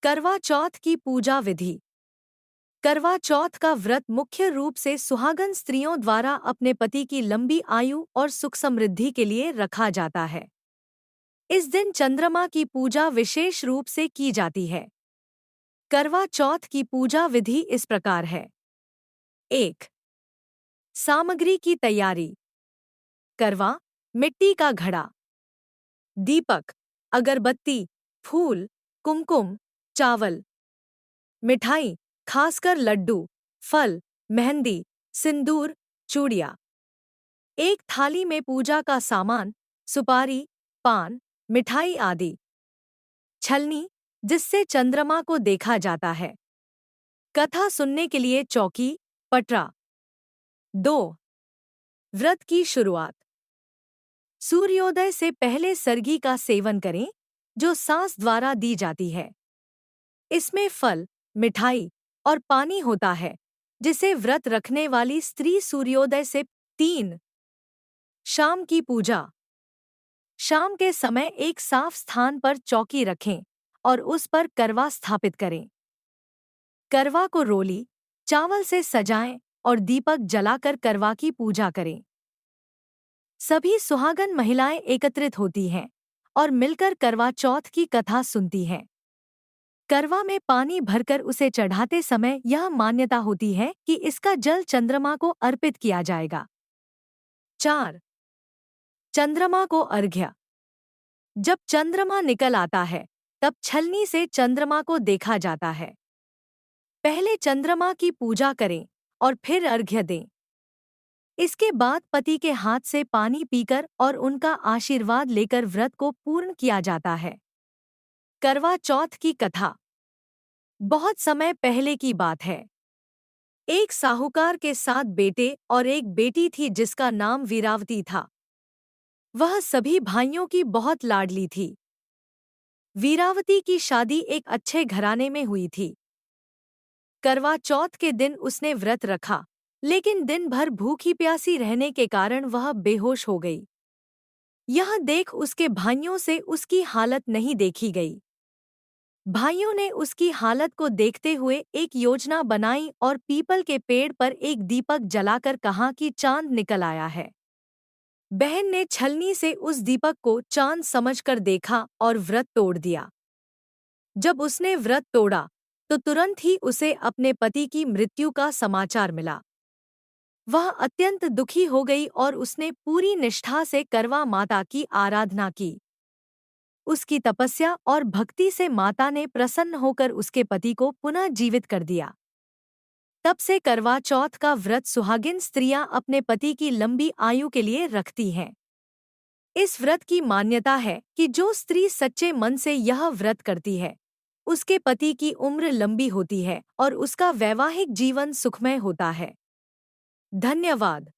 करवा चौथ की पूजा विधि। करवा चौथ का व्रत मुख्य रूप से सुहागन स्त्रियों द्वारा अपने पति की लंबी आयु और सुख समृद्धि के लिए रखा जाता है। इस दिन चंद्रमा की पूजा विशेष रूप से की जाती है। करवा चौथ की पूजा विधि इस प्रकार है। 1. सामग्री की तैयारी। करवा, मिट्टी का घड़ा, दीपक, अगरबत्ती, फूल, कुमकुम, चावल। मिठाई, खासकर लड्डू, फल, मेहंदी, सिंदूर, चूड़ियाँ। एक थाली में पूजा का सामान, सुपारी, पान, मिठाई आदि। छलनी, जिससे चंद्रमा को देखा जाता है। कथा सुनने के लिए चौकी, पटरा। 2. व्रत की शुरुआत। सूर्योदय से पहले सरगी का सेवन करें, जो सांस द्वारा दी जाती है। इसमें फल, मिठाई और पानी होता है, जिसे व्रत रखने वाली स्त्री सूर्योदय से 3. शाम की पूजा। शाम के समय एक साफ स्थान पर चौकी रखें और उस पर करवा स्थापित करें। करवा को रोली, चावल से सजाएं और दीपक जलाकर करवा की पूजा करें। सभी सुहागन महिलाएं एकत्रित होती हैं और मिलकर करवा चौथ की कथा सुनती हैं। करवा में पानी भरकर उसे चढ़ाते समय यह मान्यता होती है कि इसका जल चंद्रमा को अर्पित किया जाएगा। 4. चंद्रमा को अर्घ्य। जब चंद्रमा निकल आता है, तब छलनी से चंद्रमा को देखा जाता है। पहले चंद्रमा की पूजा करें और फिर अर्घ्य दें। इसके बाद पति के हाथ से पानी पीकर और उनका आशीर्वाद लेकर व्रत को पूर्ण किया जाता है। करवा चौथ की कथा। बहुत समय पहले की बात है। एक साहूकार के 7 बेटे और एक बेटी थी जिसका नाम वीरावती था। वह सभी भाइयों की बहुत लाडली थी। वीरावती की शादी एक अच्छे घराने में हुई थी। करवा चौथ के दिन उसने व्रत रखा, लेकिन दिन भर भूखी प्यासी रहने के कारण वह बेहोश हो गई। यह देख उसके भाइयों से उसकी हालत नहीं देखी गई। भाइयों ने उसकी हालत को देखते हुए एक योजना बनाई और पीपल के पेड़ पर एक दीपक जलाकर कहा कि चांद निकल आया है। बहन ने छलनी से उस दीपक को चांद समझकर देखा और व्रत तोड़ दिया। जब उसने व्रत तोड़ा, तो तुरंत ही उसे अपने पति की मृत्यु का समाचार मिला। वह अत्यंत दुखी हो गई और उसने पूरी निष्ठा से करवा माता की आराधना की। उसकी तपस्या और भक्ति से माता ने प्रसन्न होकर उसके पति को पुनः जीवित कर दिया। तब से करवा चौथ का व्रत सुहागिन स्त्रियां अपने पति की लंबी आयु के लिए रखती हैं। इस व्रत की मान्यता है कि जो स्त्री सच्चे मन से यह व्रत करती है, उसके पति की उम्र लंबी होती है और उसका वैवाहिक जीवन सुखमय होता है। धन्यवाद।